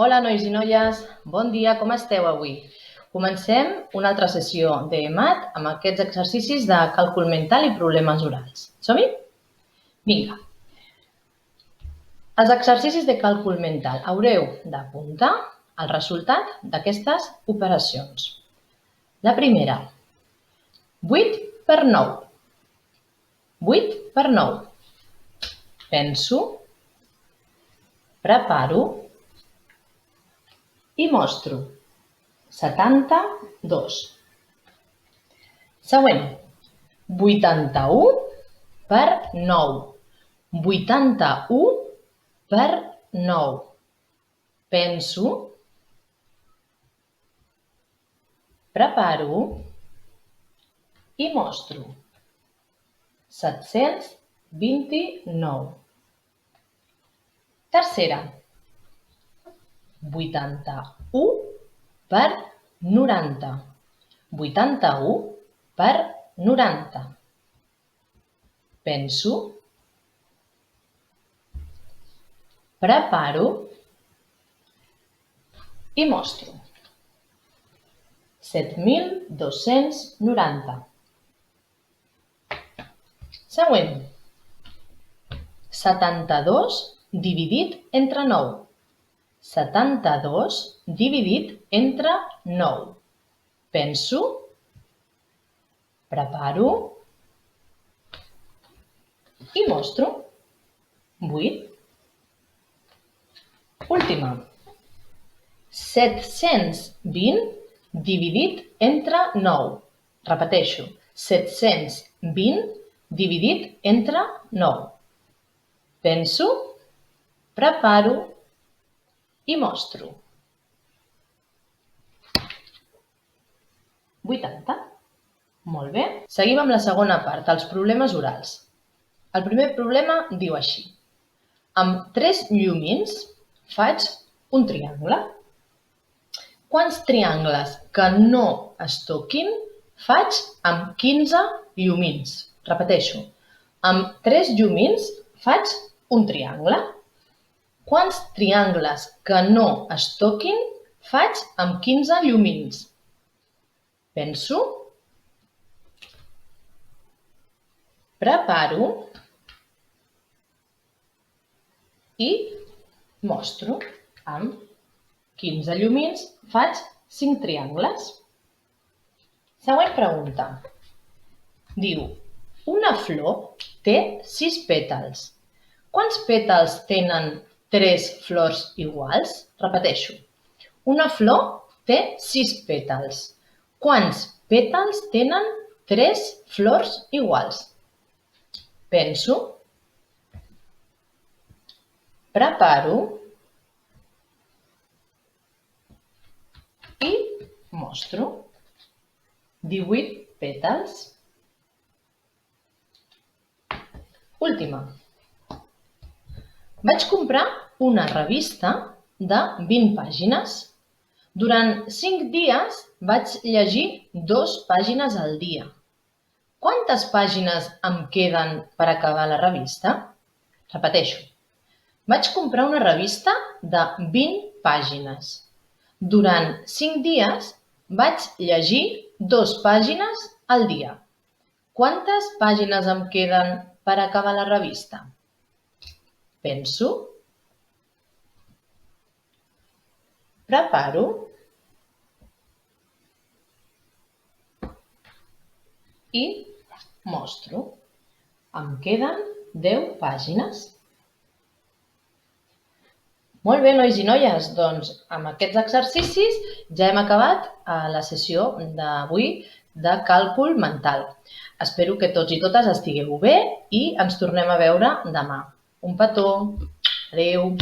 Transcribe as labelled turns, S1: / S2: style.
S1: Hola, nois i noies. Bon dia, com esteu avui? Comencem una altra sessió de mat amb aquests exercicis de càlcul mental i problemes orals. Som-hi? Vinga. Els exercicis de càlcul mental. Haureu d'apuntar el resultat d'aquestes operacions. La primera. 8 per 9. 8 per 9. Penso, preparo i mostro. 72. Següent. 81 per 9. 81 per 9. Penso, preparo i mostro. 729. Tercera. 81 per 90. 81 per 90. Penso, preparo i mostro. 7.290. Següent. 72 dividit entre 9. 72 dividit entre 9. Penso, preparo i mostro. 8. Última. 720 dividit entre 9. Repeteixo. 720 dividit entre 9. Penso, preparo i mostro. 80. Molt bé. Seguim amb la segona part, els problemes orals. El primer problema diu així. Amb 3 llumins faig un triangle. Quants triangles que no es toquin faig amb 15 llumins? Repeteixo. Amb 3 llumins faig un triangle. Quants triangles que no es toquin faig amb 15 llumins? Penso, preparo i mostro. Amb 15 llumins faig 5 triangles. Següent pregunta. Diu, una flor té 6 pètals. Quants pètals tenen 3 flors iguals? Repeteixo. Una flor té 6 pètals. Quants pètals tenen 3 flors iguals? Penso, preparo i mostro. 18 pètals. Última. Vaig comprar una revista de 20 pàgines. Durant 5 dies vaig llegir 2 pàgines al dia. Quantes pàgines em queden per acabar la revista? Repeteixo. Vaig comprar una revista de 20 pàgines. Durant 5 dies vaig llegir 2 pàgines al dia. Quantes pàgines em queden per acabar la revista? Penso, preparo i mostro. Em queden 10 pàgines. Molt bé, nois i noies, doncs amb aquests exercicis ja hem acabat la sessió d'avui de càlcul mental. Espero que tots i totes estigueu bé i ens tornem a veure demà. Un petó. Adéu.